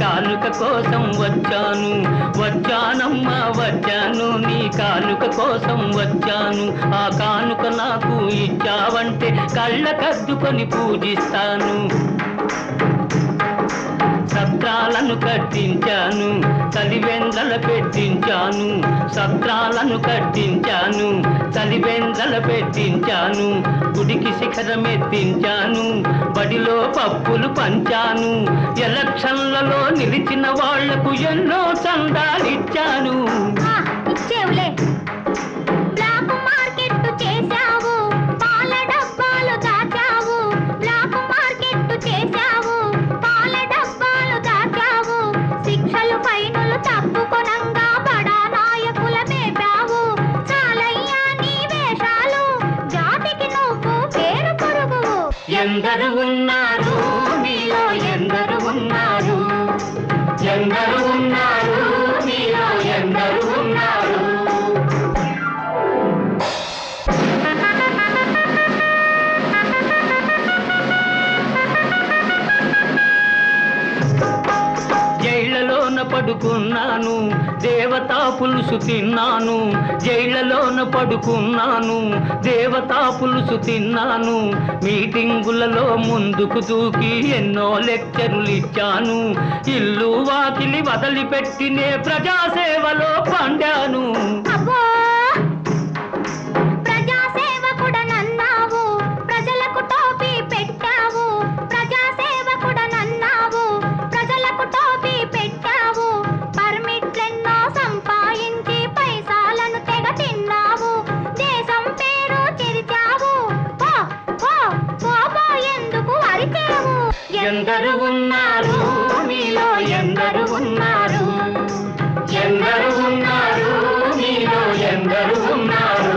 కానుక కోసం వచ్చాను వచ్చానమ్మా వచ్చాను నీ కానుక కోసం వచ్చాను ఆ కానుక నాకు ఇచ్చావంటే కళ్ళకద్దుకొని పూజిస్తాను సత్రాలను కట్టించాను చలివెందల పెట్టించాను సత్రాలను కట్టించాను చలివెందల పెట్టించాను గుడికి శిఖరం ఎత్తించాను బడిలో పప్పులు పంచాను ఎలక్షన్లలో నిలిచిన వాళ్లకు ఎన్నో చందాలిచ్చాను ఇచ్చేవులే బ్లాక్ మార్కెట్ చేశావు పాల డబ్బాలు దాచావు బ్లాక్ మార్కెట్ చేశావు పాల డబ్బాలు దాచావు శిక్షలు ఫైనులు తప్పుకొనంగా బడా నాయకుల మేపావు చాలయ్యా నీ వేషాలు జాతికి నువ్వు పేరు పొరుగువు ఎందరు ఉన్నారు మీలో ఎందరు ఉన్నారు ఎందరు ఉన్నారు మీలో ఎందరు ఉన్నారు జైళ్లలోన పడుకున్నాను దేవతా పులుసు తిన్నాను జైళ్లలోన పడుకున్నాను దేవతా పులుసు తిన్నాను మీటింగులలో ముందుకు దూకి ఎన్నో లెక్చరులు ఇచ్చాను ఇల్లు వాకిలి వదిలిపెట్టినే ప్రజాసేవలో పండాను ప్రజాసేవకుడనన్నావు ప్రజలకు టోపీ పెట్టావు ప్రజాసేవకుడనన్నావు ప్రజలకు టోపీ పెట్టావు పర్మిట్లెన్నో సంపాదించి పైసాలను తెగ తిన్నావు దేశం పేరు చెరిచావు ఎందుకు అరిచావు ఎందరు ఉన్నారు మీలో ఎందరు ఉన్నారు ఎందరు ఉన్నారు మీలో ఎందరు ఉన్నారు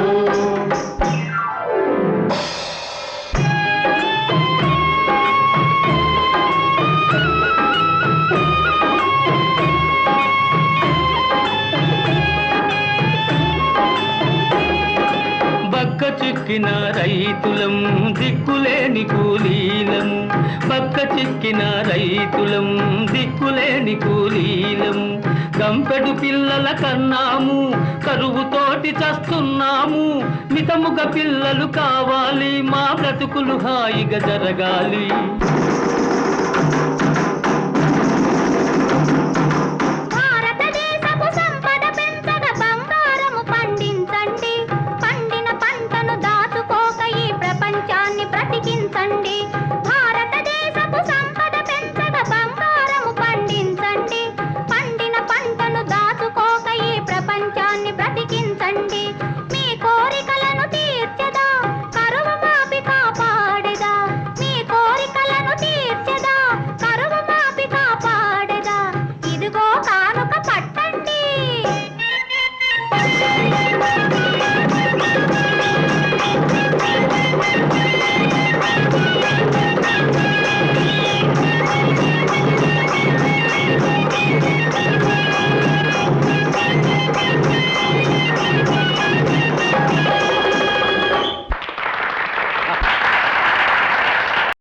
బక్క చిక్కిన రైతులం దిక్కులేని కూలీలం బక్క చిక్కిన రైతులం దిక్కులేని కూలీలం గంపెడు పిల్లల కన్నాము కరువుతోటి చస్తున్నాము మితముగ పిల్లలు కావాలి మా బ్రతుకులు హాయిగా జరగాలి